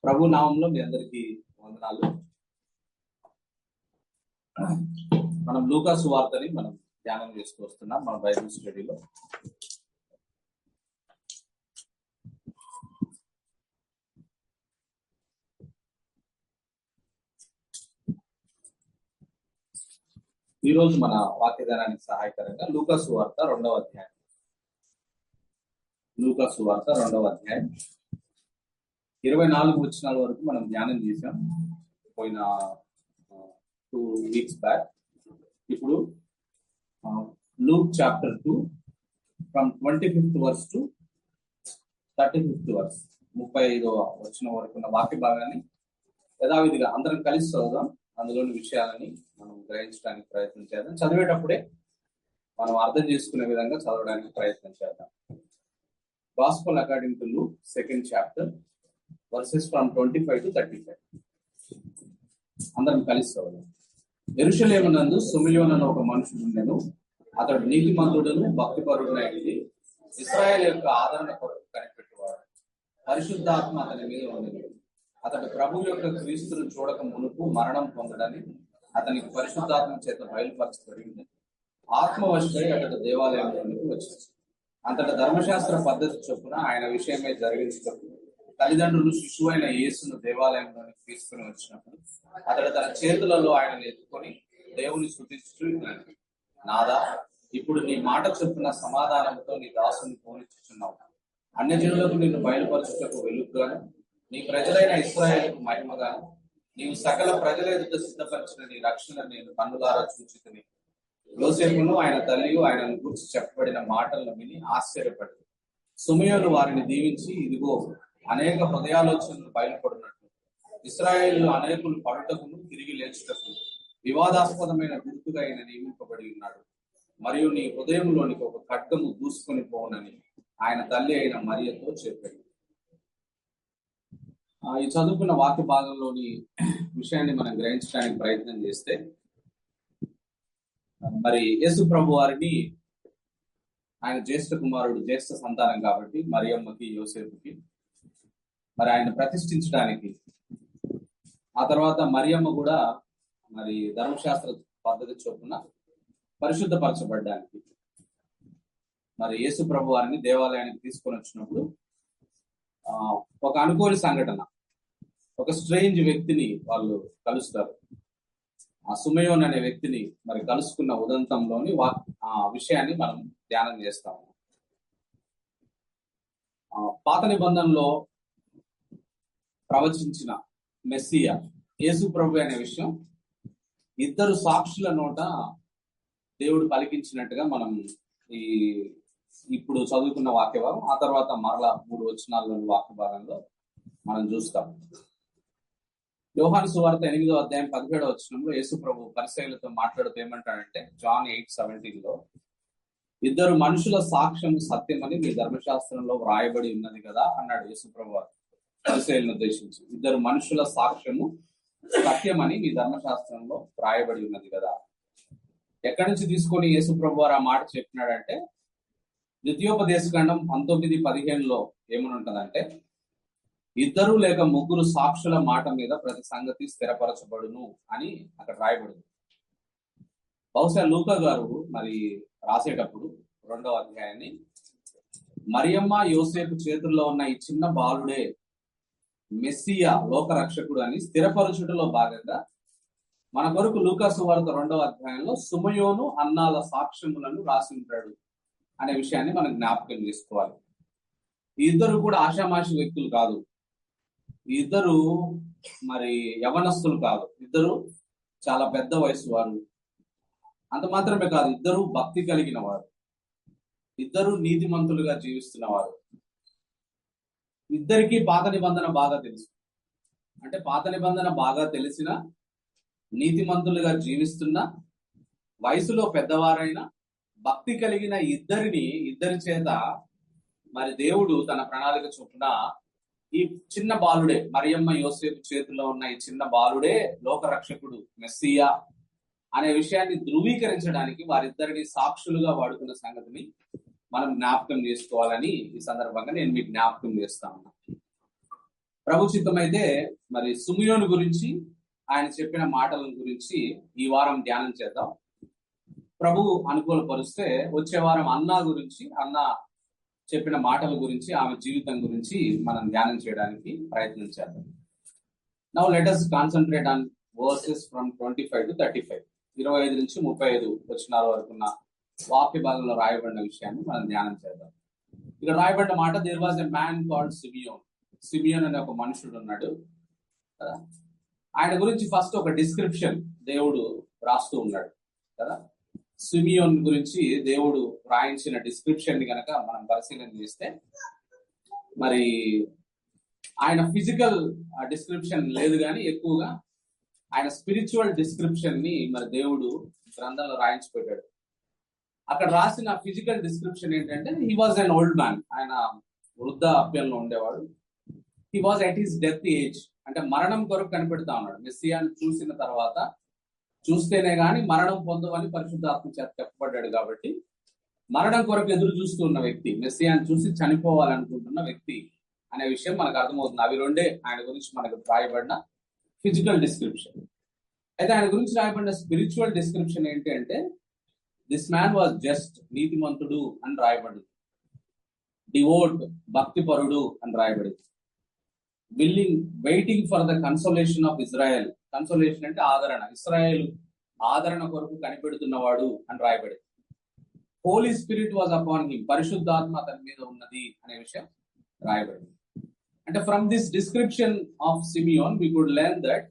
ప్రభు నామంలో మీ అందరికీ వందనాలు. మనం లూకా సువార్తని మనం ధ్యానం చేస్తూ వస్తున్నాం మన బైబిల్ స్టడీలో. ఈరోజు మన వాక్యదానానికి సహాయకరంగా లూకా సువార్త 2వ అధ్యాయం. లూకా సువార్త 2వ అధ్యాయం 24 వచనాల వరకు మనం ధ్యానం చేసాం పోయిన 2 weeks బ్యాక్. ఇప్పుడు Luke chapter 2 from 25th verse to 35th verse 35వ వచనం వరకు ఉన్న వాక్య భాగాన్ని యథావిధిగా అందరం కలిసి చదువుదాం. అందులోని విషయాలని మనం గ్రహించడానికి ప్రయత్నం చేద్దాం. చదివేటప్పుడే మనం అర్థం చేసుకునే విధంగా చదవడానికి ప్రయత్నం చేద్దాం. Gospel according to Luke 2nd chapter verses from 25 to 35. అందరం కలిసి చదువుదాం. యెరూషలేమునందు సిమెయోను అనే ఒక మనుషుడు ఉండెను. అతడు నీతిమంతుడును భక్తిపరుడునైనది, ఇశ్రాయేలు యొక్క ఆదరణ కొరకు కనిపెట్టేవాడు. పరిశుద్ధాత్మ అతని మీద ఉండేది. అతడు ప్రభు యొక్క క్రీస్తును చూడక మునుపు మరణం పొందడని అతనికి పరిశుద్ధాత్మ చేత బయలుపరచబడి ఉండేది. ఆత్మవశుడై అతడు దేవాలయంలోనికి వచ్చేది. అంతటా ధర్మశాస్త్ర పద్ధతి చొప్పున ఆయన విషయమై జరిగించుటకు తల్లిదండ్రులు శిశువైన యేసును దేవాలయంలోనికి తీసుకుని వచ్చినప్పుడు అతడు తన చేతులలో ఆయనను ఎత్తుకొని దేవుని స్తుతిస్తూ ఉన్నాడు. నాదా, ఇప్పుడు నీ మాట చొప్పున సమాధానంతో నీ దాసుని పోనిచ్చుచున్నావు. అన్యజనులకు నిన్ను బయలుపరచుటకు వెలుగుగాను, నీ ప్రజలైన ఇశ్రాయేలుకు మహిమగాను, నీవు సకల ప్రజల ఎదుట సిద్ధపరిచిన నీ రక్షణ నేను కన్నులారా చూచితిని. యోసేపును ఆయన తల్లియు ఆయనను గురించి చెప్పబడిన మాటలను విని ఆశ్చర్యపడి సిమెయోను వారిని దీవించి, ఇదిగో అనేక హృదయాలోచనలు బయలుపడినట్లు ఇశ్రాయేలు అనేకులు పడుటకును తిరిగి లేచుటకు వివాదాస్పదమైన గుర్తుగా ఆయన నియమింపబడి ఉన్నాడు. మరియు నీ హృదయంలోనికి ఒక ఖడ్గము దూసుకొని పోనని ఆయన తల్లి అయిన మరియతో చెప్పాడు. ఈ చదువుకున్న వాక్య భాగంలోని విషయాన్ని మనం గ్రహించడానికి ప్రయత్నం చేస్తే, మరి యేసు ప్రభు వారిని ఆయన జ్యేష్ఠ కుమారుడు, జ్యేష్ఠ సంతానం కాబట్టి మరియమ్మకి యోసేపుకి మరి ఆయన ప్రతిష్ఠించడానికి, ఆ తర్వాత మరియమ్మ కూడా మరి ధర్మశాస్త్ర పద్ధతి చొప్పున పరిశుద్ధపరచబడ్డానికి మరి యేసు ప్రభు వారిని దేవాలయానికి తీసుకొని వచ్చినప్పుడు ఒక అనుకోని సంఘటన, ఒక స్ట్రేంజ్ వ్యక్తిని వాళ్ళు కలుస్తారు. ఆ సిమెయోను అనే వ్యక్తిని మరి కలుసుకున్న ఉదంతంలోని ఆ విషయాన్ని మనం ధ్యానం చేస్తాము. పాత నిబంధనలో ప్రవచించిన మెస్సియా యేసు ప్రభు అనే విషయం ఇద్దరు సాక్షుల నోట దేవుడు పలికించినట్టుగా మనం ఇప్పుడు చదువుకున్న వాక్య భాగం, ఆ తర్వాత మరలా 3 వచనాల్లోని వాక్య భాగంలో మనం చూస్తాం. యోహాను సువార్త 8వ అధ్యాయం 17వ వచనంలో యేసు ప్రభు పరిసయ్యులతో మాట్లాడుతూ ఏమంటాడంటే, John 8:17లో, ఇద్దరు మనుషుల సాక్ష్యం సత్యమని మీ ధర్మశాస్త్రంలో వ్రాయబడి ఉన్నది కదా అన్నాడు యేసు ప్రభు పరిసయ్యులను ఉద్దేశించి. ఇద్దరు మనుషుల సాక్ష్యము సత్యమని మీ ధర్మశాస్త్రంలో వ్రాయబడి ఉన్నది కదా. ఎక్కడి నుంచి తీసుకొని యేసు ప్రభు వారు ఆ మాట చెప్పినాడంటే, ద్వితీయోపదేశకాండం 19:15లో ఏమని ఉంటదంటే, ఇద్దరు లేక ముగ్గురు సాక్షుల మాట మీద ప్రతి సంగతి స్థిరపరచబడును అని అక్కడ రాయబడింది. బహుశా లూకా గారు మరి రాసేటప్పుడు 2వ అధ్యాయాన్ని మరియమ్మ యోసేపు చేతుల్లో ఉన్న ఈ చిన్న బాలుడే మెస్సియా లోక రక్షకుడు అని స్థిరపరచుటలో భాగంగా మన కొరకు లూకా సువార్త 2వ అధ్యాయంలో సిమెయోను అన్నాల సాక్ష్యములను రాసి ఉంటాడు అనే విషయాన్ని మనం జ్ఞాపకం చేసుకోవాలి. ఈ ఇద్దరు కూడా ఆషామాషి వ్యక్తులు కాదు. ఈ ఇద్దరు మరి యవనస్తులు కాదు. ఇద్దరు చాలా పెద్ద వయసు వారు. అంత మాత్రమే కాదు, ఇద్దరు భక్తి కలిగిన వారు, ఇద్దరు నీతిమంతులుగా జీవిస్తున్న వారు. ఇద్దరికి పాత నిబంధన బాగా తెలుసు. అంటే పాత నిబంధన బాగా తెలిసిన, నీతిమంతులుగా జీవిస్తున్న, వయసులో పెద్దవారైన, భక్తి కలిగిన ఇద్దరి చేత మరి దేవుడు తన ప్రణాళిక చొప్పున ఈ చిన్న బాలుడే, మరియమ్మ యోసేపు చేతిలో ఉన్న ఈ చిన్న బాలుడే లోకరక్షకుడు మెస్సియా అనే విషయాన్ని ధృవీకరించడానికి వారిద్దరిని సాక్షులుగా వాడుకున్న సంగతిని మనం జ్ఞాపకం చేసుకోవాలని ఈ సందర్భంగా నేను మీకు జ్ఞాపకం చేస్తా ఉన్నా. ప్రభు చిత్తమైతే మరి సిమియోను గురించి ఆయన చెప్పిన మాటల గురించి ఈ వారం ధ్యానం చేద్దాం. ప్రభు అనుకూలపరిస్తే వచ్చే వారం అన్నా గురించి, అన్న చెప్పిన మాటల గురించి, ఆమె జీవితం గురించి మనం ధ్యానం చేయడానికి ప్రయత్నం చేద్దాం. Now let us concentrate on versus from 25 to 35, 25 నుంచి 35 వచనాల వరకున్న వాక్య భాగంలో రాయబడిన విషయాన్ని మనం ధ్యానం చేద్దాం. ఇక్కడ రాయబడిన మాట, there was a man called Simeon. Simeon అనే ఒక మనుషుడు ఉన్నాడు కదా. ఆయన గురించి ఫస్ట్ ఒక డిస్క్రిప్షన్ దేవుడు రాస్తూ ఉన్నాడు కదా. సిమియోన్ గురించి దేవుడు రాయించిన డిస్క్రిప్షన్ ని కనుక మనం పరిశీలన చేస్తే, మరి ఆయన ఫిజికల్ డిస్క్రిప్షన్ లేదు కానీ ఎక్కువగా ఆయన స్పిరిచువల్ డిస్క్రిప్షన్ ని మరి దేవుడు గ్రంథంలో రాయించిపెట్టాడు. అక్కడ రాసిన ఫిజికల్ డిస్క్రిప్షన్ ఏంటంటే, he was an old man. ఆయన వృద్ధాప్యంలో ఉండేవాడు. He was at his death age, అంటే మరణం కొరకు కనిపెడతా ఉన్నాడు. మెస్సియాను చూసిన తర్వాత చూస్తేనే గాని మరణం పొందవని పరిశుద్ధాత్మ చేత చెప్పబడ్డాడు. కాబట్టి మరణం కొరకు ఎదురు చూస్తూ ఉన్న వ్యక్తి, మెస్సియాను చూసి చనిపోవాలనుకుంటున్న వ్యక్తి అనే విషయం మనకు అర్థమవుతుంది. అవి రెండే ఆయన గురించి మనకు రాయబడిన ఫిజికల్ డిస్క్రిప్షన్. అయితే ఆయన గురించి రాయబడిన స్పిరిచువల్ డిస్క్రిప్షన్ ఏంటి అంటే, దిస్ మ్యాన్ వాజ్ జస్ట్, నీతిమంతుడు అని రాయబడింది. డివోట్, భక్తిపరుడు అని రాయబడింది. Willing, waiting for the consolation of Israel. Consolation అంటే ఆదరణ, ఇస్రాయేల్ ఆదరణ కొరకు కనిపెడుతున్నవాడు అని రాయబడింది. Holy spirit was upon him, పరిశుద్ధాత్మ అతని మీద ఉన్నది అనే విషయం రాయబడింది. అంటే from this description of Simeon we could learn that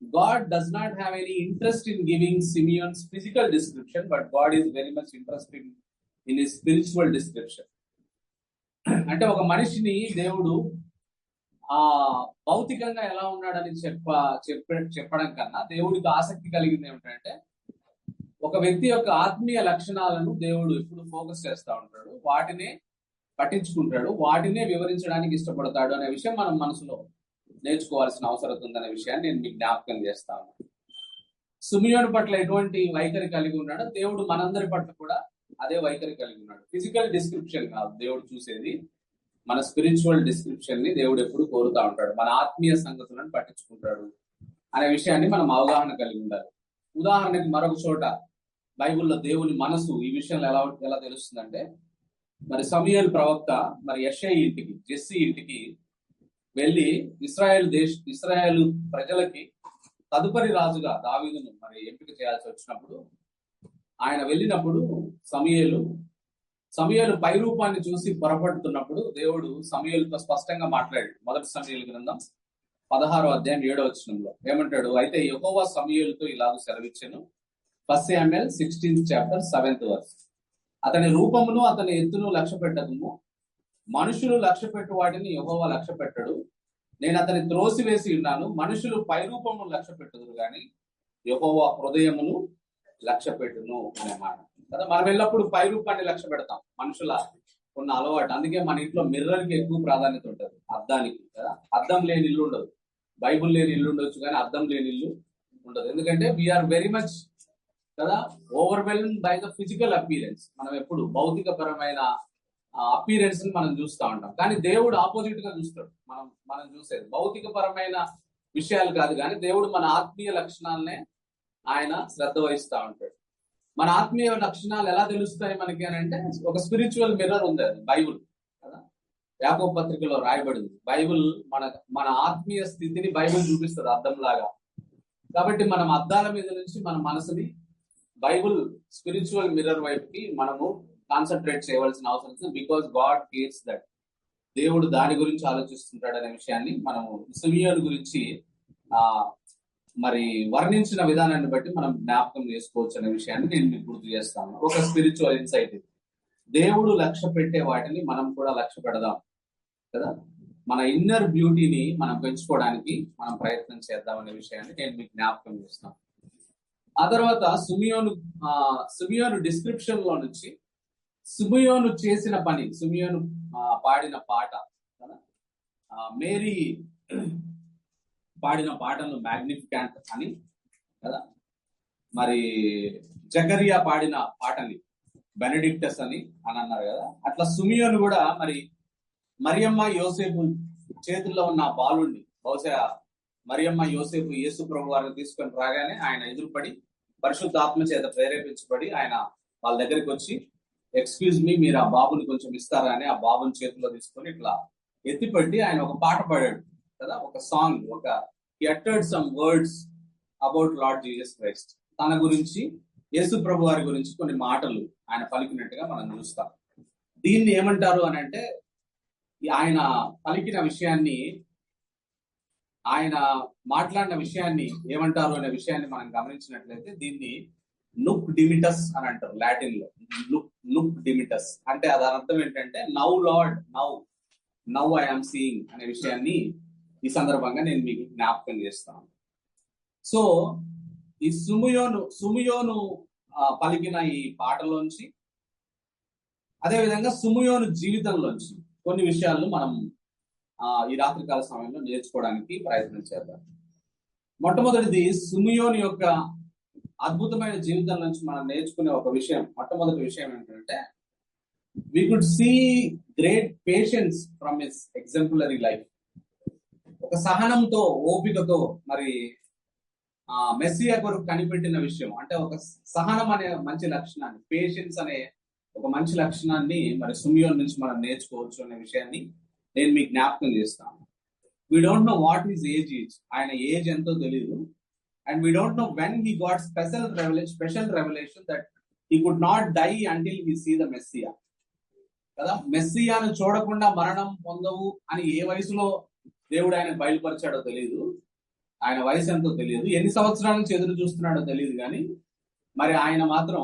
God does not have any interest in giving Simeon's physical description, but God is very much interested in his spiritual description. అంటే ఒక మనిషిని దేవుడు భౌతికంగా ఎలా ఉన్నాడని చెప్పడం కన్నా దేవుడికి ఆసక్తి కలిగింది ఏమిటంటే, ఒక వ్యక్తి యొక్క ఆత్మీయ లక్షణాలను దేవుడు ఎప్పుడు ఫోకస్ చేస్తూ ఉంటాడు, వాటినే పట్టించుకుంటాడు, వాటినే వివరించడానికి ఇష్టపడతాడు అనే విషయం మనం మనసులో నేర్చుకోవాల్సిన అవసరం ఉందనే విషయాన్ని నేను మీకు జ్ఞాపకం చేస్తాను. సిమియోను పట్ల ఎటువంటి వైఖరి కలిగి ఉన్నాడో దేవుడు మనందరి పట్ల కూడా అదే వైఖరి కలిగి ఉన్నాడు. ఫిజికల్ డిస్క్రిప్షన్ కాదు దేవుడు చూసేది, మన స్పిరిచువల్ డిస్క్రిప్షన్ ని దేవుడు ఎప్పుడు కోరుతా ఉంటాడు. మన ఆత్మీయ సంగతులను పట్టించుకుంటాడు అనే విషయాన్ని మనం అవగాహన కలిగి ఉండాలి. ఉదాహరణకి మరొక చోట బైబిల్లో దేవుని మనసు ఈ విషయంలో ఎలా తెలుస్తుందంటే, మరి సమూయేలు ప్రవక్త మరి యెషై ఇంటికి, జెస్సీ ఇంటికి వెళ్ళి ఇశ్రాయేలు ప్రజలకి తదుపరి రాజుగా దావీదును మరి ఎంపిక చేయాల్సి వచ్చినప్పుడు, ఆయన వెళ్ళినప్పుడు సమూయేలు పై రూపాన్ని చూసి పొరపడుతున్నప్పుడు దేవుడు సమూయేలుతో స్పష్టంగా మాట్లాడాడు. మొదటి సమూయేలు గ్రంథం 16వ అధ్యాయం 7వ వచనంలో ఏమంటాడు, అయితే యెహోవా సమూయేలుతో ఇలాగ సెలవిచ్చెను. 1 Samuel 16th chapter 7th verse. అతని రూపమును అతని ఎత్తును లక్ష్య పెట్టదుము, మనుషులు లక్ష్య పెట్టు వాటిని యెహోవా లక్ష్య పెట్టడు. నేను అతని త్రోసివేసి ఉన్నాను. మనుషులు పై రూపమును లక్ష్య పెట్టుదురు గాని యెహోవా హృదయమును లక్ష్య పెట్టును అనే మాట కదా. మనం ఎల్లప్పుడు పై రూపాన్ని లక్ష్య పెడతాం, మనుషుల ఉన్న అలవాటు. అందుకే మన ఇంట్లో మిర్రర్ కి ఎక్కువ ప్రాధాన్యత ఉంటుంది, అద్దానికి కదా. అద్దం లేని ఇల్లు ఉండదు, బైబుల్ లేని ఇల్లు ఉండొచ్చు కానీ అద్దం లేని ఇల్లు ఉండదు. ఎందుకంటే వీఆర్ వెరీ మచ్ కదా overwhelm by the physical appearance. మనం ఎప్పుడు భౌతిక పరమైన అపీరెన్స్ ని మనం చూస్తూ ఉంటాం, కానీ దేవుడు ఆపోజిట్ గా చూస్తాడు. మనం చూసేది భౌతిక పరమైన విషయాలు కాదు, కానీ దేవుడు మన ఆత్మీయ లక్షణాలనే ఆయన శ్రద్ధ వహిస్తూ ఉంటాడు. మన ఆత్మీయ లక్షణాలు ఎలా తెలుస్తాయి మనకి అని అంటే, ఒక స్పిరిచువల్ మిర్రర్ ఉంది, అది బైబుల్ కదా. యాకోబు పత్రికలో రాయబడింది, బైబుల్ మన ఆత్మీయ స్థితిని బైబుల్ చూపిస్తుంది అద్దం లాగా. కాబట్టి మనం అద్దాల మీద నుంచి మన మనసుని బైబుల్ స్పిరిచువల్ మిర్రర్ వైపుకి మనము కాన్సన్ట్రేట్ చేయవలసిన అవసరం ఉంది. బికాస్ గాడ్ కేర్స్ దట్, దేవుడు దాని గురించి ఆలోచిస్తుంటాడు అనే విషయాన్ని మనము సిమియోను గురించి మరి వర్ణించిన విధానాన్ని బట్టి మనం జ్ఞాపకం చేసుకోవచ్చు అనే విషయాన్ని నేను మీకు గుర్తు చేస్తాను. ఒక స్పిరిచువల్ ఇన్సైట్ ఇది. దేవుడు లక్ష్య పెట్టే వాటిని మనం కూడా లక్ష్య పెడదాం కదా. మన ఇన్నర్ బ్యూటీని మనం పెంచుకోవడానికి మనం ప్రయత్నం చేద్దాం అనే విషయాన్ని నేను మీకు జ్ఞాపకం చేస్తాను. ఆ తర్వాత సిమియోను డిస్క్రిప్షన్ లో నుంచి సిమియోను చేసిన పని, సిమియోను పాడిన పాట కదా. మేరీ పాడిన పాటను మ్యాగ్నిఫికాంట్ అని కదా, మరి జకరియా పాడిన పాటని బెనడిక్టస్ అని అన్నారు కదా. అట్లా సిమియోను కూడా మరి మరియమ్మ యోసేపు చేతుల్లో ఉన్న ఆ బాలుడిని బహుశా మరియమ్మ యోసేపు యేసు ప్రభు వారిని తీసుకొని రాగానే ఆయన ఎదురుపడి పరిశుద్ధాత్మ చేత ప్రేరేపించబడి ఆయన వాళ్ళ దగ్గరికి వచ్చి, ఎక్స్క్యూజ్ మీ, మీరు ఆ బాబుని కొంచెం ఇస్తారా అని ఆ బాబుని చేతిలో తీసుకొని ఇట్లా ఎత్తిపట్టి ఆయన ఒక పాట పాడాడు కదా, ఒక సాంగ్, ఒక he uttered some words about Lord Jesus Christ. తన గురించి, యేసు ప్రభు వారి గురించి కొన్ని మాటలు ఆయన పలికినట్టుగా మనం చూస్తాం. దీన్ని ఏమంటారు అని అంటే, ఆయన పలికిన విషయాన్ని, ఆయన మాట్లాడిన విషయాన్ని ఏమంటారు అనే విషయాన్ని మనం గమనించినట్లయితే దీన్ని లుక్ డిమిటస్ అని అంటారు లాటిన్ లో. లుక్ డిమిటస్ అంటే దాని అర్థం ఏంటంటే now Lord, now I am seeing అనే విషయాన్ని ఈ సందర్భంగా నేను మీకు జ్ఞాపకం చేస్తాను. సో ఈ సుమియోను పలికిన ఈ పాటలోంచి, అదేవిధంగా సుమియోను జీవితంలోంచి కొన్ని విషయాలను మనం ఈ రాత్రికాల సమయంలో నేర్చుకోవడానికి ప్రయత్నం చేద్దాం. మొట్టమొదటిది, సుమియోను యొక్క అద్భుతమైన జీవితం నుంచి మనం నేర్చుకునే ఒక విషయం, మొట్టమొదటి విషయం ఏంటంటే, we could see great patience from his exemplary life. ఒక సహనంతో, ఓపికతో మరి మెస్సియా కొరకు కనిపెట్టిన విషయం అంటే ఒక సహనం అనే మంచి లక్షణాన్ని, పేషెన్స్ అనే ఒక మంచి లక్షణాన్ని మరి సుమియోన్ నుంచి మనం నేర్చుకోవచ్చు అనే విషయాన్ని నేను మీకు జ్ఞాపకం చేస్తాను. We don't know what is age is, ఆయన ఏజ్ ఎంతో తెలియదు. And we don't know when he got special revelation that he could not die until he see the Messiah కదా. మెస్సియాను చూడకుండా మరణం పొందవు అని ఏ వయసులో దేవుడు ఆయన బయలుపరిచాడో తెలియదు. ఆయన వయసు ఎంతో తెలియదు, ఎన్ని సంవత్సరాల నుంచి ఎదురు చూస్తున్నాడో తెలియదు. కానీ మరి ఆయన మాత్రం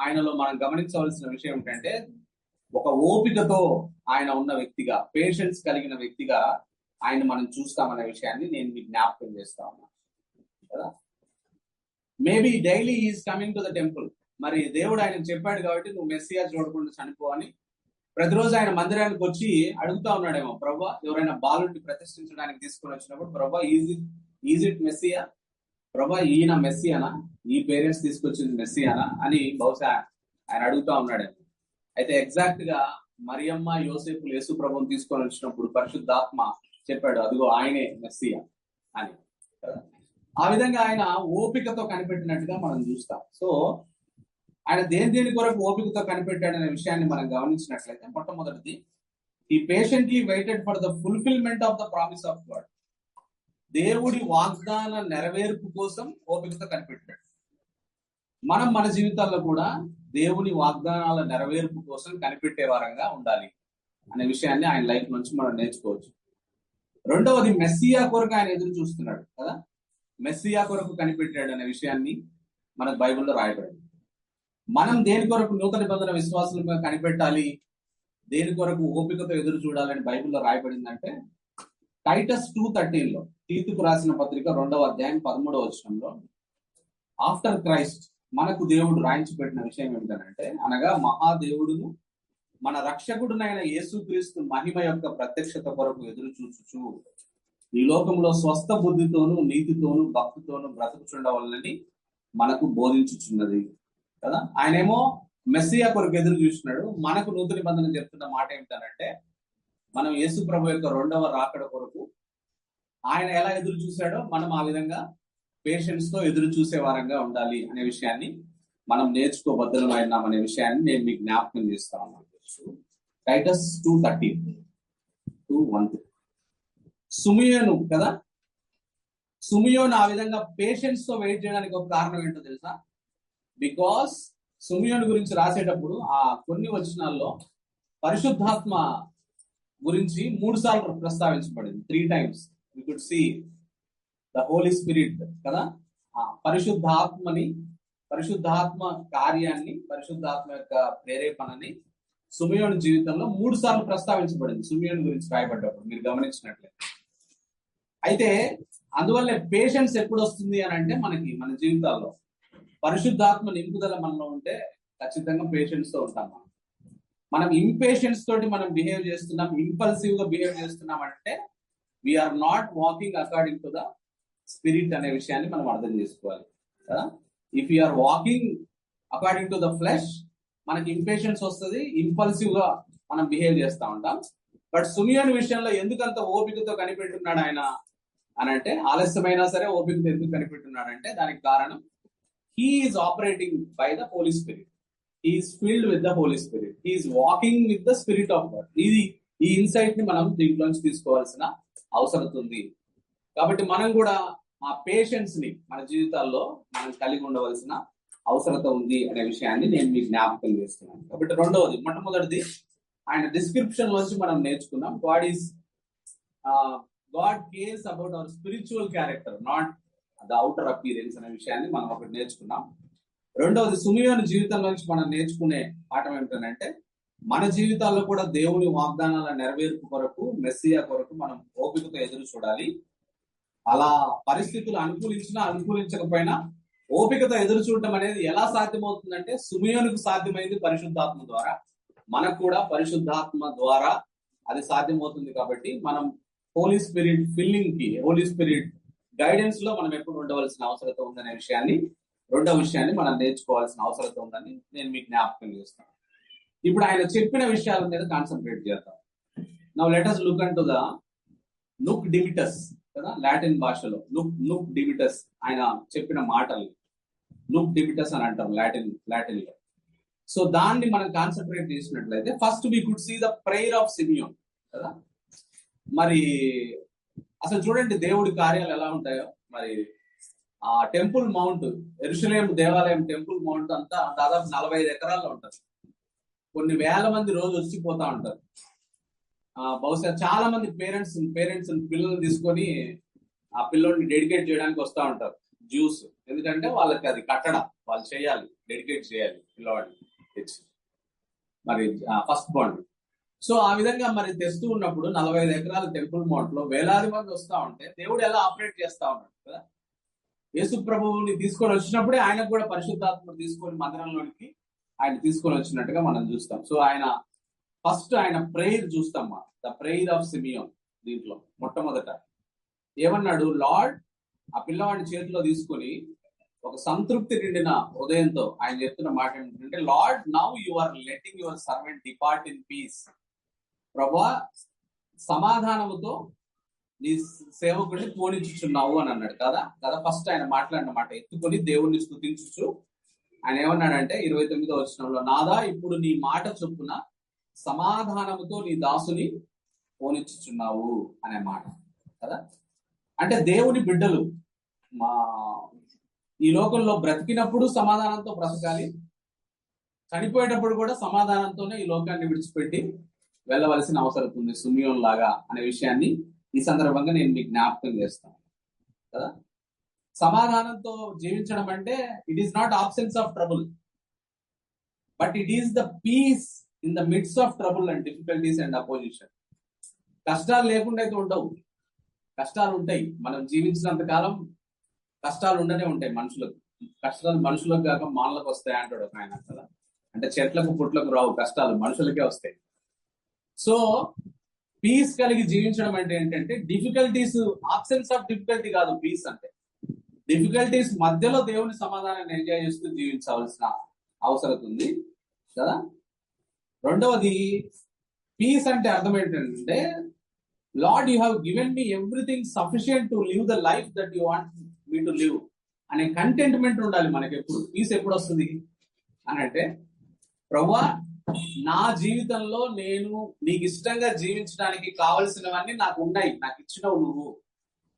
ఆయనలో మనం గమనించవలసిన విషయం ఏంటంటే, ఒక ఓపికతో ఆయన ఉన్న వ్యక్తిగా, పేషెన్స్ కలిగిన వ్యక్తిగా ఆయన మనం చూస్తామనే విషయాన్ని నేను మీకు జ్ఞాపకం చేస్తా ఉన్నా కదా. Maybe daily is coming to the temple. మరి దేవుడు ఆయనకు చెప్పాడు కాబట్టి నువ్వు మెస్సియా చూడకుండా చనిపో అని ప్రతిరోజు ఆయన మందిరానికి వచ్చి అడుగుతా ఉన్నాడేమో, ప్రభా ఎవరైనా బాలుడిని ప్రతిష్ఠించడానికి తీసుకొని వచ్చినప్పుడు, ప్రభా ఈజ్ ఇట్ మెస్సియా, ప్రభా ఈయన మెస్సియానా, ఈ పేరెంట్స్ తీసుకొచ్చింది మెస్సియానా అని బహుశా ఆయన అడుగుతా ఉన్నాడేమో. అయితే ఎగ్జాక్ట్ గా మరియమ్మ యోసేపులు యేసు ప్రభుని తీసుకొని వచ్చినప్పుడు పరిశుద్ధాత్మ చెప్పాడు, అదిగో ఆయనే మెస్సియా అని. ఆ విధంగా ఆయన ఓపికతో కనిపెట్టినట్టుగా మనం చూస్తాం. సో ఆయన దేని కొరకు ఓపికతో కనిపెట్టాడనే విషయాన్ని మనం గమనించినట్లయితే, మొట్టమొదటిది, ఈ patiently waited for the fulfilment of the promise of God. దేవుడి వాగ్దాన నెరవేర్పు కోసం ఓపికతో కనిపెట్టాడు. మనం మన జీవితాల్లో కూడా దేవుని వాగ్దానాల నెరవేర్పు కోసం కనిపెట్టే వారంగా ఉండాలి అనే విషయాన్ని ఆయన లైఫ్ నుంచి మనం నేర్చుకోవచ్చు. రెండవది, మెస్సియా కొరకు ఆయన ఎదురు చూస్తున్నాడు కదా. మెస్సియా కొరకు కనిపెట్టాడు అనే విషయాన్ని మనకు బైబిల్లో రాయబడింది. మనం దేని కొరకు నూతన నిబంధన విశ్వాసులుగా కనిపెట్టాలి, దేని కొరకు ఓపికతో ఎదురు చూడాలని బైబిల్లో రాయబడిందంటే, టైటస్ 2:13 తీతుకు రాసిన పత్రిక 2వ అధ్యాయం 13వ వచనంలో, ఆఫ్టర్ క్రైస్ట్ మనకు దేవుడు రాయించి పెట్టిన విషయం ఏమిటంటే, అనగా మహాదేవుడును మన రక్షకుడునైన యేసుక్రీస్తు మహిమ యొక్క ప్రత్యక్షత కొరకు ఎదురు చూచుచు ఈ లోకంలో స్వస్థ బుద్ధితోను నీతితోను భక్తితోను బ్రతుకుచుండవలనని మనకు బోధించుచున్నది కదా. ఆయనేమో మెస్సియా కొరకు ఎదురు చూస్తున్నాడు. మనకు నూతన నిబంధన చెప్తున్న మాట ఏమిటంటే, మనం యేసు ప్రభు యొక్క 2వ రాకడ కొరకు ఆయన ఎలా ఎదురు చూశాడో మనం ఆ విధంగా పేషెన్స్ తో ఎదురు చూసే వారంగా ఉండాలి అనే విషయాన్ని మనం నేర్చుకోబద్దలమైనాం అనే విషయాన్ని నేను మీకు జ్ఞాపకం చేస్తా ఉన్నాను. టైటస్ 2:13 సుమియోను కదా. సుమియోను ఆ విధంగా పేషెన్స్ తో వెయిట్ చేయడానికి ఒక కారణం ఏంటో తెలుసా? బికాస్ సుమియోను గురించి రాసేటప్పుడు ఆ కొన్ని వచనాల్లో పరిశుద్ధాత్మ గురించి 3 సార్లు ప్రస్తావించబడింది. 3 times we could see the Holy Spirit కదా. పరిశుద్ధాత్మ కార్యాన్ని, పరిశుద్ధాత్మ యొక్క ప్రేరేపణని సుమియోను జీవితంలో 3 సార్లు ప్రస్తావించబడింది సుమియోను గురించి రాయబడ్డప్పుడు మీరు గమనించినట్లయితే. అయితే అందువల్ల పేషెన్స్ ఎప్పుడు వస్తుంది అని అంటే, మన జీవితాల్లో పరిశుద్ధాత్మ నింపుదల మనలో ఉంటే ఖచ్చితంగా పేషెన్స్ తో ఉంటాం. మనం ఇంపేషెన్స్ తోటి మనం బిహేవ్ చేస్తున్నాం, ఇంపల్సివ్ గా బిహేవ్ చేస్తున్నాం అంటే we are not walking according to the spirit అనే విషయాన్ని మనం అర్థం చేసుకోవాలి కదా. If you are walking according to the flesh మనకి ఇంపేషెన్స్ వస్తుంది, ఇంపల్సివ్ గా మనం బిహేవ్ చేస్తూ ఉంటాం. బట్ సిమియోను విషయంలో ఎందుకంత ఓపికతో కనిపెట్టున్నాడు ఆయన అని అంటే, ఆలస్యమైనా సరే ఓపికతో ఎందుకు కనిపెట్టున్నాడంటే దానికి కారణం he is operating by the Holy Spirit. He is filled with the Holy Spirit. He is walking with the Spirit of God. ఈ ఇన్సైట్ ని మనం దీంట్లోంచి తీసుకోవాల్సిన అవసరం ఉంది. కాబట్టి మనం కూడా ఆ పేషెన్స్ ని మన జీవితాల్లో మనం కలిగి ఉండవలసిన అవసరత ఉంది అనే విషయాన్ని నేను మీకు జ్ఞాపకం చేస్తున్నాను. కాబట్టి రెండవది, మొట్టమొదటిది ఆయన డిస్క్రిప్షన్ నుంచి మనం నేర్చుకున్నాం. God cares about our spiritual character, not the outer appearance అనే విషయాన్ని మనం ఒకటి నేర్చుకున్నాం. రెండవది, సిమియోను జీవితం నుంచి మనం నేర్చుకునే పాఠం ఏమిటంటే, మన జీవితాల్లో కూడా దేవుని వాగ్దానాల నెరవేర్పు కొరకు, మెస్సియా కొరకు మనం ఓపికతో ఎదురు చూడాలి. అలా పరిస్థితులు అనుకూలించినా అనుకూలించకపోయినా ఓపికతో ఎదురు చూడటం అనేది ఎలా సాధ్యమవుతుందంటే, సిమియోనుకు సాధ్యమైంది పరిశుద్ధాత్మ ద్వారా, మనకు కూడా పరిశుద్ధాత్మ ద్వారా అది సాధ్యమవుతుంది. కాబట్టి మనం హోలీ స్పిరిట్ ఫిల్లింగ్ కి, హోలీ స్పిరిట్ గైడెన్స్ లో మనం ఎప్పుడు ఉండవలసిన అవసరత ఉందనే విషయాన్ని, రెండవ విషయాన్ని మనం నేర్చుకోవాల్సిన అవసరత ఉందని నేను మీకు జ్ఞాపకం చేస్తాను. ఇప్పుడు ఆయన చెప్పిన విషయాల మీద కాన్సన్ట్రేట్ చేద్దాం. Now let us look into the Nunc Dimittis కదా, లాటిన్ భాషలో నుక్ డిమిటస్ ఆయన చెప్పిన మాటలు నుక్ డిమిటస్ అని అంటాం లాటిన్ లో. సో దాన్ని మనం కాన్సన్ట్రేట్ చేసినట్లయితే first we could see the prayer of Simeon కదా. మరి అసలు చూడండి దేవుడి కార్యాలు ఎలా ఉంటాయో. మరి ఆ టెంపుల్ మౌంట్, యెరూషలేము దేవాలయం టెంపుల్ మౌంట్ అంతా దాదాపు 45 ఎకరాల్లో ఉంటుంది. కొన్ని వేల మంది రోజు వచ్చిపోతా ఉంటారు. బహుశా చాలా మంది పేరెంట్స్ పిల్లల్ని తీసుకొని ఆ పిల్లోడిని డెడికేట్ చేయడానికి వస్తూ ఉంటారు జ్యూస్. ఎందుకంటే వాళ్ళకి అది కట్టడం, వాళ్ళు చేయాలి, డెడికేట్ చేయాలి పిల్లవాడిని తెచ్చి, మరి ఫస్ట్ బాండ్. సో ఆ విధంగా మరి తెస్తూ ఉన్నప్పుడు 45 ఎకరాల టెంపుల్ మౌంట్ లో వేలాది మంది వస్తూ ఉంటే దేవుడు ఎలా ఆపరేట్ చేస్తా ఉన్నాడు కదా. యేసు ప్రభువుని తీసుకొని వచ్చినప్పుడే ఆయనకు కూడా పరిశుద్ధాత్మ తీసుకొని మందిరంలోనికి ఆయన తీసుకొని వచ్చినట్టుగా మనం చూస్తాం. సో ఆయన ప్రేయర్ చూస్తాం, ద ప్రేయర్ ఆఫ్ సిమియోన్. దీంట్లో మొట్టమొదట ఏమన్నాడు, లార్డ్, ఆ పిల్లవాడిని చేతిలో తీసుకొని ఒక సంతృప్తి నిండిన హృదయంతో ఆయన చెప్తున్న మాట ఏంటంటే, Lord, now you are letting your servant depart in peace. ప్రభువా, సమాధానముతో నీ సేవకుడిని పోనించుచున్నావు అని అన్నాడు కదా. ఫస్ట్ ఆయన మాట్లాడిన మాట ఎత్తుకొని దేవుణ్ణి స్తుతించుచు ఆయన ఏమన్నాడంటే 29వ వచనంలో, నాదా, ఇప్పుడు నీ మాట చొప్పున సమాధానముతో నీ దాసుని పోనిచ్చుచున్నావు అనే మాట కదా. అంటే దేవుని బిడ్డలు ఈ లోకంలో బ్రతికినప్పుడు సమాధానంతో బ్రతకాలి, చనిపోయేటప్పుడు కూడా సమాధానంతోనే ఈ లోకాన్ని విడిచిపెట్టి వెళ్ళవలసిన అవసరం ఉంది, సిమియోన్ లాగా అనే విషయాన్ని ఈ సందర్భంగా నేను మీకు జ్ఞాపకం చేస్తాను కదా. సమాధానంతో జీవించడం అంటే it is not absence of trouble, but it is the peace in the midst of trouble and difficulties and opposition. కష్టాలు లేకుండా అయితే ఉండవు, కష్టాలు ఉంటాయి. మనం జీవించినంత కాలం కష్టాలు ఉండనే ఉంటాయి. కష్టాలు మనుషులకు కాక మానలకు వస్తాయి అంటాడు ఒక ఆయన కదా. అంటే చెట్లకు పుట్లకు రావు కష్టాలు, మనుషులకే వస్తాయి. సో పీస్ కలిగి జీవించడం అంటే ఏంటంటే డిఫికల్టీస్, ఆబ్సెన్స్ ఆఫ్ డిఫికల్టీ కాదు పీస్ అంటే. డిఫికల్టీస్ మధ్యలో దేవుని సమాధానాన్ని ఎంజాయ్ చేస్తూ జీవించవలసిన అవసరం ఉంది కదా. రెండవది, పీస్ అంటే అర్థం ఏంటంటే, lord, you have given me everything sufficient to live the life that you want me to live అనే కంటెంట్మెంట్ ఉండాలి మనకి. ఎప్పుడు పీస్ ఎప్పుడు వస్తుంది అని అంటే, ప్రభువా, నా జీవితంలో నేను నీకు ఇష్టంగా జీవించడానికి కావలసినవన్నీ నాకు ఉన్నాయి, నాకు ఇచ్చినవు నువ్వు,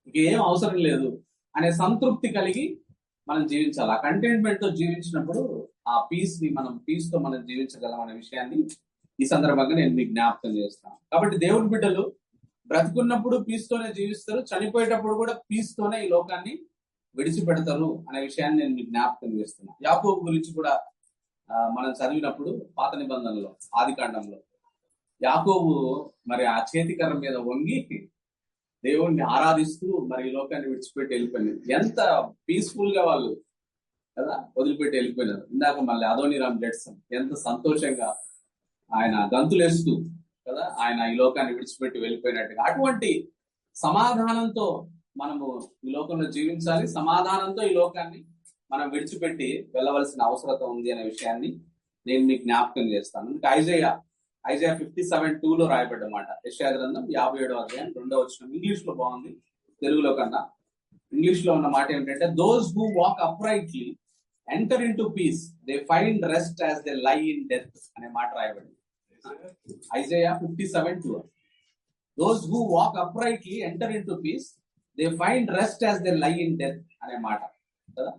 ఇంకేం అవసరం లేదు అనే సంతృప్తి కలిగి మనం జీవించాలి. ఆ కంటెంట్మెంట్ తో జీవించినప్పుడు ఆ పీస్ ని పీస్ తో మనం జీవించగలం అనే విషయాన్ని ఈ సందర్భంగా నేను మీకు జ్ఞాపకం చేస్తాను. కాబట్టి దేవుడి బిడ్డలు బ్రతుకున్నప్పుడు పీస్ తోనే జీవిస్తారు, చనిపోయేటప్పుడు కూడా పీస్ తోనే ఈ లోకాన్ని విడిచిపెడతారు అనే విషయాన్ని నేను మీకు జ్ఞాపకం చేస్తున్నాను. యాకోబు గురించి కూడా మనం చదివినప్పుడు పాత నిబంధనలో, ఆదికాండంలో, యాకోబు మరి ఆ చేతికర్ర మీద వంగి దేవుణ్ణి ఆరాధిస్తూ మరి ఈ లోకాన్ని విడిచిపెట్టి వెళ్ళిపోయినారు. ఎంత పీస్ఫుల్ గా వాళ్ళు కదా వదిలిపెట్టి వెళ్ళిపోయినారు. ఇందాక మళ్ళీ అదోనీరామ్ జడ్సన్ ఎంత సంతోషంగా ఆయన గంతులేస్తూ కదా ఆయన ఈ లోకాన్ని విడిచిపెట్టి వెళ్ళిపోయినట్టుగా. అటువంటి సమాధానంతో మనము ఈ లోకంలో జీవించాలి, సమాధానంతో ఈ లోకాన్ని మనం విడిచిపెట్టి వెళ్ళవలసిన అవసరం ఉంది అనే విషయాన్ని నేను మీకు జ్ఞాపకం చేస్తాను. ఇంకా ఐజయా 57:2 రాయబడ్డమాట. యెషయా గ్రంథం 57వ అధ్యాయం 2వ వచనం. ఇంగ్లీష్ లో బాగుంది తెలుగులో కన్నా. ఇంగ్లీష్ లో ఉన్న మాట ఏమిటంటే, those who walk uprightly enter into peace, they find rest as they lie in death అనే మాట రాయబడింది. Isaiah 57:2. Those who walk uprightly enter into peace, they find rest as they lie in death అనే మాట కదా.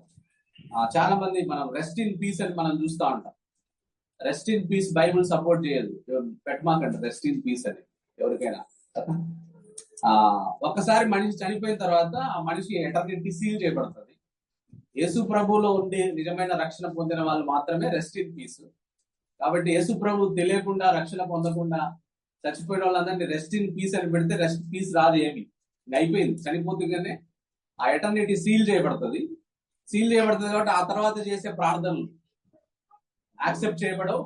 చాలా మంది మనం rest in piece అని మనం చూస్తూ ఉంటాం. Rest in piece Bible support చేయదు, పెట్టమాకండి రెస్ట్ ఇన్ పీస్ అని ఎవరికైనా. ఒక్కసారి మనిషి చనిపోయిన తర్వాత ఆ మనిషి ఎటర్నిటీ సీల్ చేయబడుతుంది. యేసు ప్రభువులో ఉండి నిజమైన రక్షణ పొందిన వాళ్ళు మాత్రమే రెస్ట్ ఇన్ పీస్. కాబట్టి యేసు ప్రభు తెలియకుండా రక్షణ పొందకుండా చచ్చిపోయిన వాళ్ళందరినీ రెస్ట్ ఇన్ పీస్ అని పెడితే రెస్ట్ పీస్ రాదు, ఏమి అయిపోయింది. చనిపోతుందనే ఆ ఎటర్నిటీ సీల్ చేయబడుతుంది. సీల్ చేయబడుతుంది కాబట్టి ఆ తర్వాత చేసే ప్రార్థనలు యాక్సెప్ట్ చేయబడవు.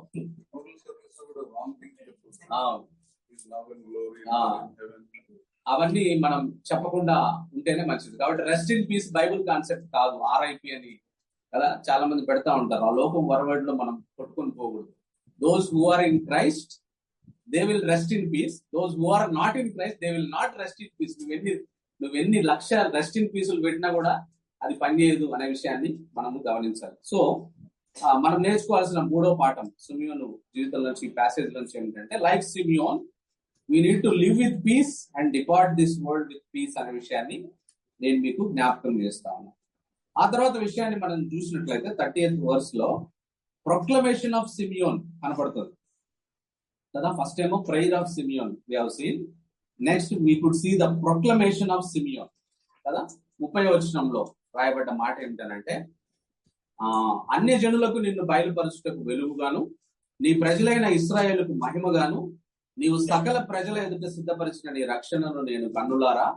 అవన్నీ మనం చెప్పకుండా ఉంటేనే మంచిది. కాబట్టి rest in piece Bible concept కాదు, RIP అని కదా చాలా మంది పెడతా ఉంటారు. ఆ లోకం వరవడిలో మనం కొట్టుకొని పోకూడదు. Those who are in Christ they will rest in peace, those who are not in Christ they will not rest in peace. నువ్వెన్ని లక్ష రెస్ట్ ఇన్ పీసులు పెట్టినా కూడా అది పనిచేయదు అనే విషయాన్ని మనము గమనించాలి. సో మనం నేర్చుకోవాల్సిన 3వ పాఠం సిమియోను జీవితం నుంచి, ప్యాసేజ్ నుంచి ఏమిటంటే, like Simeon we need to live with peace and depart this world with peace అనే విషయాన్ని నేను మీకు జ్ఞాపకం చేస్తాను. ఆ తర్వాత విషయాన్ని మనం చూసినట్లయితే 30th verse లో ప్రొక్లమేషన్ ఆఫ్ సిమియోన్ కనపడుతుంది కదా. ఫస్ట్ ఏమో prayer of Simeon we have seen, next we could see the proclamation of Simeon కదా. 30వ వచనంలో రాయబడ్డ మాట ఏమిటనంటే, అన్య జనులకు నిన్ను బయలుపరచుటకు వెలుగుగాను, నీ ప్రజలైన ఇశ్రాయేలుకు మహిమగాను, నీవు సకల ప్రజల ఎదుట సిద్ధపరిచిన నీ రక్షణను నేను కన్నులారా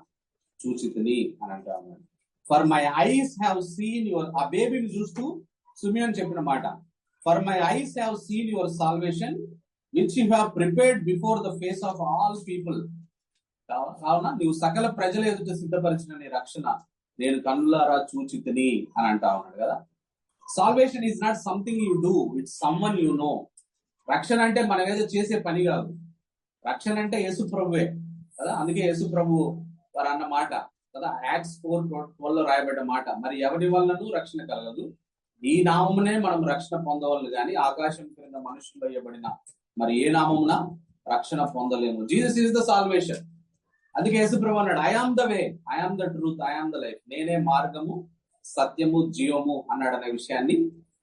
చూచితిని అని అంటాను. For my eyes have seen your, ఆ బేబీని చూస్తూ సిమియోన్ చెప్పిన మాట, for my eyes have seen your salvation which you have prepared before the face of all people. కావున నీవు సకల ప్రజల ఎదుట సిద్ధపరిచిన నీ రక్షణ నేను కన్నులారా చూచితిని అని అంటా ఉన్నాడు కదా. Salvation is not something you do, it's someone you know. రక్షణ అంటే మనం ఏదో చేసే పని కాదు. రక్షణ అంటే యేసు ప్రభువే కదా. అందుకే యేసు ప్రభు వారు అన్న మాట కదా, యాక్ట్స్ 4:12 రాయబడ్డ మాట, మరి ఎవరి వలనను రక్షణ కలగదు, ఈ నామమునే మనం రక్షణ పొందవలను కానీ ఆకాశం క్రింద మనుషులు వేయబడిన మరి ఏ నామమున రక్షణ పొందలేము. Jesus is the salvation. అందుకే యేసు ప్రభు అన్నాడు, I am the way, I am the truth, I am the life. నేనే మార్గము, సత్యము, జీవము అన్నాడు అనే విషయాన్ని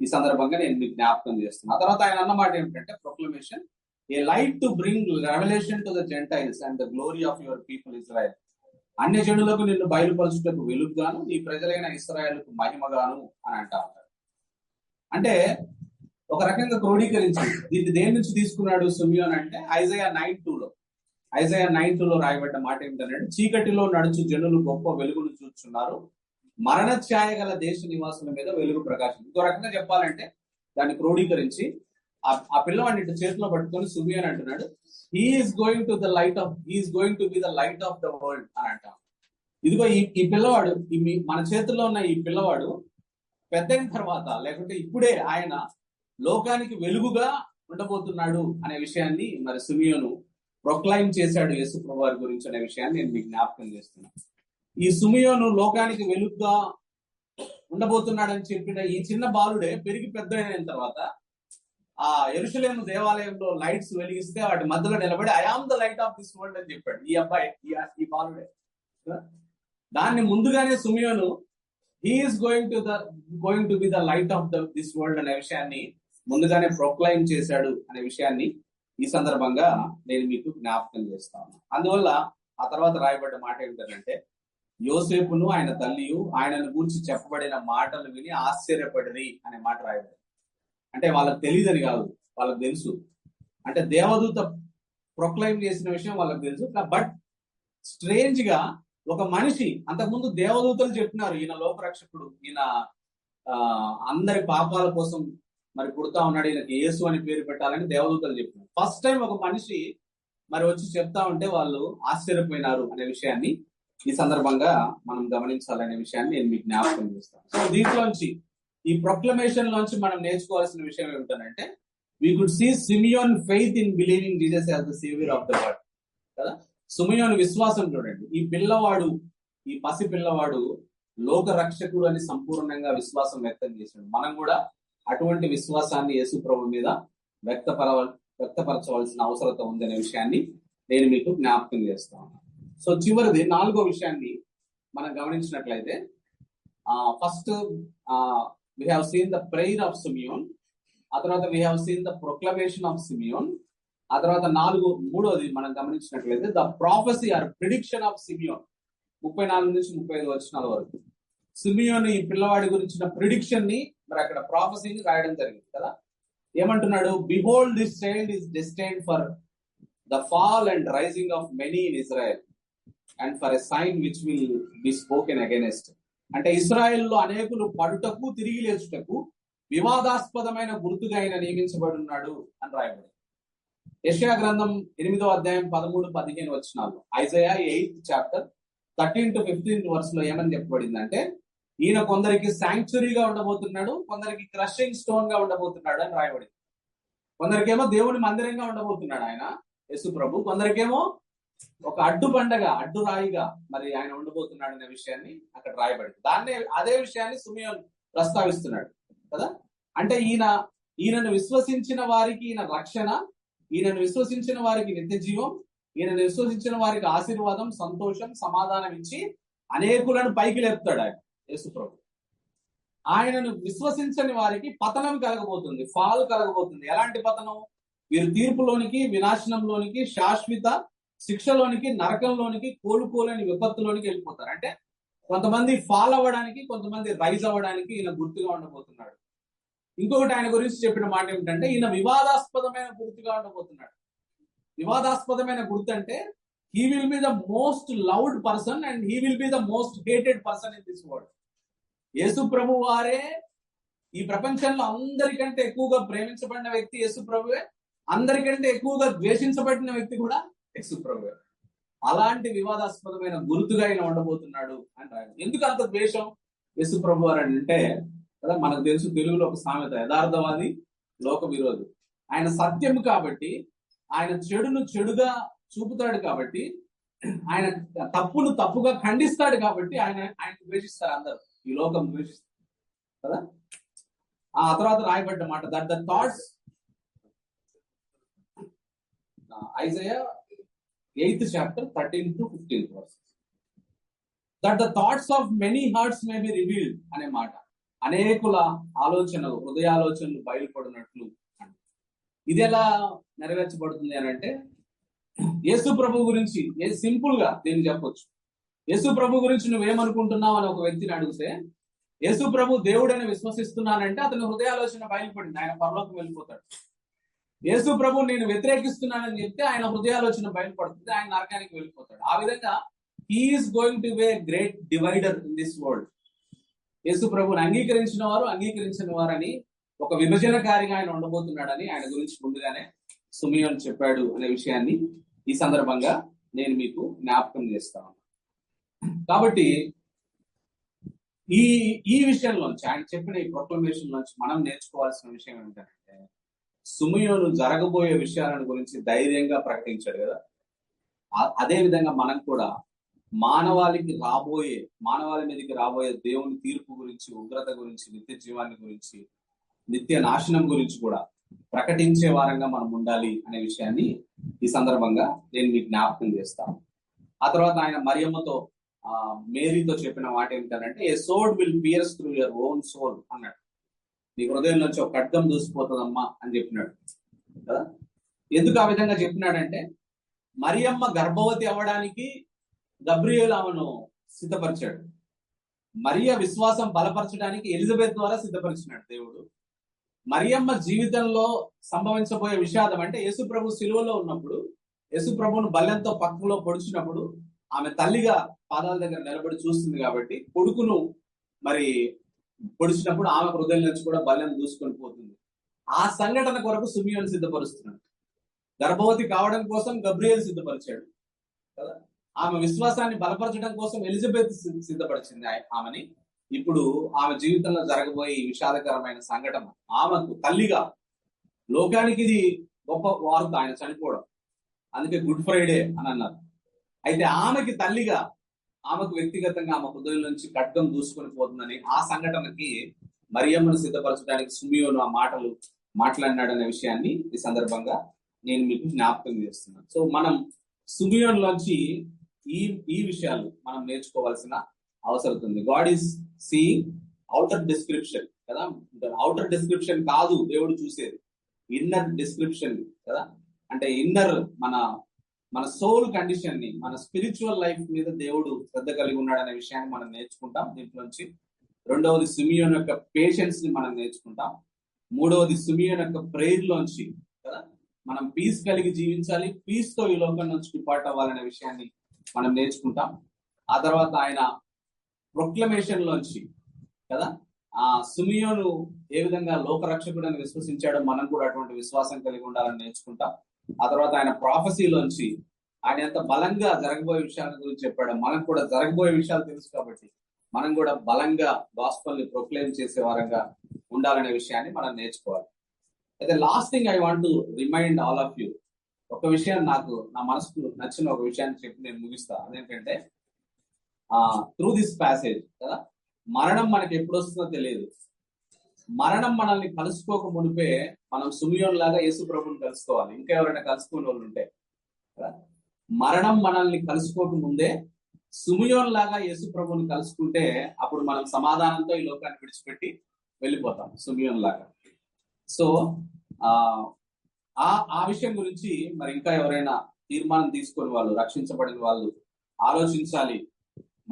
ఈ సందర్భంగా నేను మీకు జ్ఞాపకం చేస్తున్నాను. ఆ తర్వాత ఆయన అన్నమాట ఏమిటంటే, proclamation, A light to bring revolution to the Gentiles and the glory of your people Israel. అన్య జనులకు నిన్ను బయలుపరచుటకు వెలుగుగాను, నీ ప్రజలైన ఇశ్రాయేలుకు మహిమగాను అని అంటా ఉంటాడు. అంటే ఒక రకంగా క్రోడీకరించి దీన్ని దేని నుంచి తీసుకున్నాడు సిమియోన్ అంటే, ఐజయా 9:2లో రాయబడ్డ మాట ఏమిటంటే, చీకటిలో నడుచు జనులు గొప్ప వెలుగును చూస్తున్నారు, మరణ ఛాయ గల దేశ నివాసుల మీద వెలుగు ప్రకాశం. ఇంకో రకంగా చెప్పాలంటే దాన్ని క్రోడీకరించి ఆ పిల్లవాడిని ఇటు చేతిలో పట్టుకొని సిమియోన్ అంటున్నాడు, he is going to be the light of the world అని అంటాం. ఇదిగో ఈ పిల్లవాడు, మన చేతుల్లో ఉన్న ఈ పిల్లవాడు పెద్దయిన తర్వాత, లేకుంటే ఇప్పుడే ఆయన లోకానికి వెలుగుగా ఉండబోతున్నాడు అనే విషయాన్ని మరి సిమియోను ప్రొక్లైమ్ చేశాడు యేసు ప్రభు వారి గురించి అనే విషయాన్ని నేను మీకు జ్ఞాపకం చేస్తున్నాను. ఈ సిమియోను లోకానికి వెలుగుగా ఉండబోతున్నాడని చెప్పిన ఈ చిన్న బాలుడే పెరిగి పెద్ద అయిన తర్వాత ఆ యెరూషలేము దేవాలయంలో లైట్స్ వెలిగిస్తే వాటి మధ్యలో నిలబడి I am the light of this world అని చెప్పాడు ఈ అబ్బాయి, ఈ బాలుడే. దాన్ని ముందుగానే Simeon he is going to be the light of this world అనే విషయాన్ని ముందుగానే ప్రొక్లైమ్ చేశాడు అనే విషయాన్ని ఈ సందర్భంగా నేను మీకు జ్ఞాపకం చేస్తాను. అందువల్ల ఆ తర్వాత రాయబడ్డ మాట ఏంటంటే, యోసేపును ఆయన తల్లియు ఆయనను గురించి చెప్పబడిన మాటలు విని ఆశ్చర్యపడిరి అనే మాట రాయబడింది. అంటే వాళ్ళకి తెలియదని కాదు, వాళ్ళకి తెలుసు. అంటే దేవదూత ప్రొక్లైమ్ చేసిన విషయం వాళ్ళకి తెలుసు. బట్ స్ట్రేంజ్ గా ఒక మనిషి, అంతకుముందు దేవదూతలు చెప్పినారు ఈయన లోకరక్షకుడు, ఈయన అందరి పాపాల కోసం మరి పుడతా ఉన్నాడు, ఈయనకి యేసు అని పేరు పెట్టాలని దేవదూతలు చెప్పినారు. ఫస్ట్ టైం ఒక మనిషి మరి వచ్చి చెప్తా ఉంటే వాళ్ళు ఆశ్చర్యపోయినారు అనే విషయాన్ని ఈ సందర్భంగా మనం గమనించాలనే విషయాన్ని నేను మీకు జ్ఞాపకం చేస్తాను. సో దీంట్లోంచి, ఈ ప్రొక్లమేషన్ లోంచి మనం నేర్చుకోవాల్సిన విషయం ఏమిటంటే, We could see Simeon faith in believing Jesus as the savior of the world. కదా, సిమియోను విశ్వాసం చూడండి. ఈ పసి పిల్లవాడు లోక రక్షకుడు అని సంపూర్ణంగా విశ్వాసం వ్యక్తం చేశాడు. మనం కూడా అటువంటి విశ్వాసాన్ని యేసు ప్రభు మీద వ్యక్తపరచవలసిన అవసరత ఉందనే విషయాన్ని నేను మీకు జ్ఞాపకం చేస్తాను. సో చివరిది 4వ విషయాన్ని మనం గమనించినట్లయితే, first we have seen the prayer of Simeon, ఆ తర్వాత we have seen the proclamation of Simeon, ఆ తర్వాత 3వది మనం గమనించినట్లయితే the prophecy or prediction of Simeon. 34 నుంచి 35 వచనాల వరకు సిమియోను ఈ పిల్లవాడి గురించిన ప్రిడిక్షన్ ని మరి అక్కడ ప్రాఫెసీని రాయడం జరిగింది కదా. ఏమంటున్నాడు? Behold this child is destined for the fall and rising of many in Israel and for a sign which will be spoken against. అంటే ఇస్రాయెల్లో అనేకులు పడుటకు తిరిగి లేచుటకు వివాదాస్పదమైన గుర్తుగా ఆయన నియమించబడి ఉన్నాడు అని రాయబడి. యెషయా గ్రంథం 8వ అధ్యాయం 13-15 వచనాలు, Isaiah 8th chapter 13 to 15 verse లో ఏమని చెప్పబడిందంటే, ఈయన కొందరికి శాంక్చురీగా ఉండబోతున్నాడు, కొందరికి క్రషింగ్ స్టోన్ గా ఉండబోతున్నాడు అని రాయబడింది. కొందరికేమో దేవుని మందిరంగా ఉండబోతున్నాడు ఆయన యేసు ప్రభు, కొందరికేమో ఒక అడ్డు రాయిగా మరి ఆయన ఉండబోతున్నాడు అనే విషయాన్ని అక్కడ రాయబడింది. అదే విషయాన్ని సిమియోను ప్రస్తావిస్తున్నాడు కదా. అంటే ఈయనను విశ్వసించిన వారికి ఈయన రక్షణ, ఈయనను విశ్వసించిన వారికి నిత్య జీవం, ఈయనను విశ్వసించిన వారికి ఆశీర్వాదం, సంతోషం, సమాధానం ఇచ్చి అనేకులను పైకి లేపుతాడు ఆయన యేసు ప్రభు. ఆయనను విశ్వసించని వారికి పతనం కలగబోతుంది, ఫాల్ కలగబోతుంది. ఎలాంటి పతనం? వీరు తీర్పులోనికి, వినాశనంలోనికి, శాశ్వత శిక్షలోనికి, నరకంలోనికి, కోలుకోలేని విపత్తులోనికి వెళ్ళిపోతారు. అంటే కొంతమంది ఫాల్ అవ్వడానికి, కొంతమంది రైజ్ అవ్వడానికి ఈయన గుర్తుగా ఉండబోతున్నాడు. ఇంకొకటి ఆయన గురించి చెప్పిన మాట ఏమిటంటే, ఈయన వివాదాస్పదమైన గుర్తుగా ఉండబోతున్నాడు. వివాదాస్పదమైన గుర్తు అంటే he will be the most loved person and he will be the most hated person in this world. Yesu ప్రభు వారే ఈ ప్రపంచంలో అందరికంటే ఎక్కువగా ప్రేమించబడిన వ్యక్తి యేసు ప్రభువే, అందరికంటే ఎక్కువగా ద్వేషించబడిన వ్యక్తి కూడా యేసు ప్రభువే. అలాంటి వివాదాస్పదమైన గుర్తుగా ఆయన ఉండబోతున్నాడు అని రాయాలి. ఎందుకు అంత ద్వేషం యేసు ప్రభు వారు అంటే కదా, మనకు తెలుసు తెలుగులో ఒక సామెత, యథార్థవాది లోక విరోధి. ఆయన సత్యం కాబట్టి, ఆయన చెడును చెడుగా చూపుతాడు కాబట్టి, ఆయన తప్పును తప్పుగా ఖండిస్తాడు కాబట్టి ఆయన ద్వేషిస్తారు అందరూ, ఈ లోకం ద్వేషిస్తారు కదా. ఆ తర్వాత రాయబడ్డ మాట, that the thoughts, Isaiah 8th chapter 13 to 15 verses, that the thoughts of many hearts may be revealed అనే మాట. అనేకుల ఆలోచనలు, హృదయాలోచనలు బయలుపడినట్లు. ఇది ఎలా నెరవేర్చబడుతుంది అని అంటే, యేసు ప్రభు గురించి సింపుల్ గా దీన్ని చెప్పొచ్చు. యేసు ప్రభు గురించి నువ్వేమనుకుంటున్నావు అని ఒక వ్యక్తిని అడిగితే, యేసు ప్రభు దేవుడని విశ్వసిస్తున్నానంటే అతని హృదయాలోచన బయలుపడింది, ఆయన పరలోకం వెళ్ళిపోతాడు. యేసు ప్రభు నేను వ్యతిరేకిస్తున్నానని చెప్తే ఆయన హృదయాలోచన బయలుపడుతుంది, ఆయన నరకానికి వెళ్ళిపోతాడు. ఆ విధంగా he is going to be a great divider in this world. Yesu ప్రభుని అంగీకరించిన వారు, అంగీకరించిన వారని ఒక విభజనకారిగా ఆయన ఉండబోతున్నాడని ఆయన గురించి ముందుగానే సిమియోను చెప్పాడు అనే విషయాన్ని ఈ సందర్భంగా నేను మీకు జ్ఞాపకం చేస్తాను. కాబట్టి ఈ విషయంలోంచి, ఆయన చెప్పిన ఈ ప్రొక్లమేషన్ నుంచి మనం నేర్చుకోవాల్సిన విషయం ఏంటంటే, సిమియోను జరగబోయే విషయాలను గురించి ధైర్యంగా ప్రకటించాడు కదా. అదే విధంగా మనం కూడా మానవాళి మీదకి రాబోయే దేవుని తీర్పు గురించి, ఉగ్రత గురించి, నిత్య జీవాన్ని గురించి, నిత్య నాశనం గురించి కూడా ప్రకటించే వారంగా మనం ఉండాలి అనే విషయాన్ని ఈ సందర్భంగా నేను మీకు జ్ఞాపకం చేస్తాను. ఆ తర్వాత ఆయన మరియమ్మతో, మేరీతో చెప్పిన మాట ఏమిటంటే, a sword will pierce through your own soul అన్నాడు. నీ హృదయం నుంచి ఒక ఖడ్గం దూసిపోతుందమ్మా అని చెప్పినాడు కదా. ఎందుకు ఆ విధంగా చెప్పినాడంటే, మరియమ్మ గర్భవతి అవ్వడానికి గబ్రియేలు ఆమెను సిద్ధపరిచాడు. మరియ విశ్వాసం బలపరచడానికి ఎలిజబెత్ ద్వారా సిద్ధపరిచినాడు దేవుడు. మరియమ్మ జీవితంలో సంభవించబోయే విషాదం అంటే, యేసు ప్రభు సిలువలో ఉన్నప్పుడు, యేసు ప్రభును బల్లెంతో పక్కలో పొడిచినప్పుడు ఆమె తల్లిగా పాదాల దగ్గర నిలబడి చూస్తుంది కాబట్టి, కొడుకును మరి పొడిచినప్పుడు ఆమె హృదయం నుంచి కూడా బల్లెం దూసుకొని పోతుంది. ఆ సంఘటన కొరకు సిమియోను సిద్ధపరుస్తున్నాడు. గర్భవతి కావడం కోసం గబ్రియేలు సిద్ధపరిచాడు కదా. ఆమె విశ్వాసాన్ని బలపరచడం కోసం ఎలిజబెత్ సిద్ధపరిచింది ఆమెని. ఇప్పుడు ఆమె జీవితంలో జరగబోయే ఈ విషాదకరమైన సంఘటన ఆమెకు తల్లిగా లోకానికి ఇది గొప్ప వార్త ఆయన చనిపోవడం, అందుకే గుడ్ ఫ్రైడే అని అన్నారు. అయితే ఆమెకి తల్లిగా, ఆమెకు వ్యక్తిగతంగా ఆమె హృదయం నుంచి ఖడ్గం దూసుకొని పోతుందని ఆ సంఘటనకి మరియమ్మను సిద్ధపరచడానికి సిమియోను ఆ మాటలు మాట్లాడినాడనే విషయాన్ని ఈ సందర్భంగా నేను మీకు జ్ఞాపకం చేస్తున్నాను. సో మనం సిమియోన్లోంచి ఈ విషయాలు మనం నేర్చుకోవాల్సిన అవసరం ఉంది. God is seeing outer description కదా, అవుటర్ డిస్క్రిప్షన్ కాదు దేవుడు చూసేది, ఇన్నర్ డిస్క్రిప్షన్ కదా. అంటే ఇన్నర్ మన సోల్ కండిషన్ ని, మన స్పిరిచువల్ లైఫ్ మీద దేవుడు శ్రద్ధ కలిగి ఉన్నాడనే విషయాన్ని మనం నేర్చుకుంటాం దీంట్లోంచి. రెండవది సిమియోన్ యొక్క పేషెన్స్ ని మనం నేర్చుకుంటాం. మూడవది సిమియోన్ యొక్క ప్రేయర్ లోంచి కదా మనం పీస్ కలిగి జీవించాలి, పీస్ తో ఈ లోకం నుంచి డిపార్ట్ అవ్వాలనే విషయాన్ని మనం నేర్చుకుంటాం. ఆ తర్వాత ఆయన ప్రొక్లమేషన్ లోంచి కదా ఆ సిమియోను ఏ విధంగా లోకరక్షకుడు అని విశ్వసించాడో మనం కూడా అటువంటి విశ్వాసం కలిగి ఉండాలని నేర్చుకుంటాం. ఆ తర్వాత ఆయన ప్రాఫెసీలోంచి ఆయన ఎంత బలంగా జరగబోయే విషయాల గురించి చెప్పాడో మనకు కూడా జరగబోయే విషయాలు తెలుసు కాబట్టి మనం కూడా బలంగా గాస్పల్ ని ప్రొక్లెయిమ్ చేసే వారంగా ఉండాలనే విషయాన్ని మనం నేర్చుకోవాలి. అయితే last thing I want to remind all of you, ఒక విషయం నాకు నా మనసుకు నచ్చిన ఒక విషయాన్ని చెప్పి నేను ముగిస్తా. అదేంటంటే త్రూ దిస్ ప్యాసేజ్ కదా, మరణం మనకి ఎప్పుడు వస్తుందో తెలియదు. మరణం మనల్ని కలుసుకోక మునిపే మనం సిమియోన్ లాగా యేసు ప్రభుని కలుసుకోవాలి. ఇంకా ఎవరైనా కలుసుకునే వాళ్ళు ఉంటే కదా, మరణం మనల్ని కలుసుకోక ముందే సిమియోన్ లాగా యేసు ప్రభుని కలుసుకుంటే అప్పుడు మనం సమాధానంతో ఈ లోకాన్ని విడిచిపెట్టి వెళ్ళిపోతాం సిమియోన్ లాగా. సో ఆ విషయం గురించి మరి ఇంకా ఎవరైనా తీర్మానం తీసుకొని వాళ్ళు, రక్షించబడిన వాళ్ళు ఆలోచించాలి.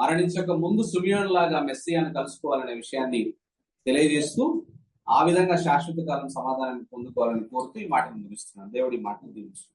మరణించక ముందు సిమియోన్ లాగా మెస్సియాను కలుసుకోవాలనే విషయాన్ని తెలియజేస్తూ ఆ విధంగా శాశ్వత కాలం సమాధానాన్ని పొందుకోవాలని కోరుతూ ఈ మాటను ముగిస్తున్నాను. దేవుడి మాటను దీవించు.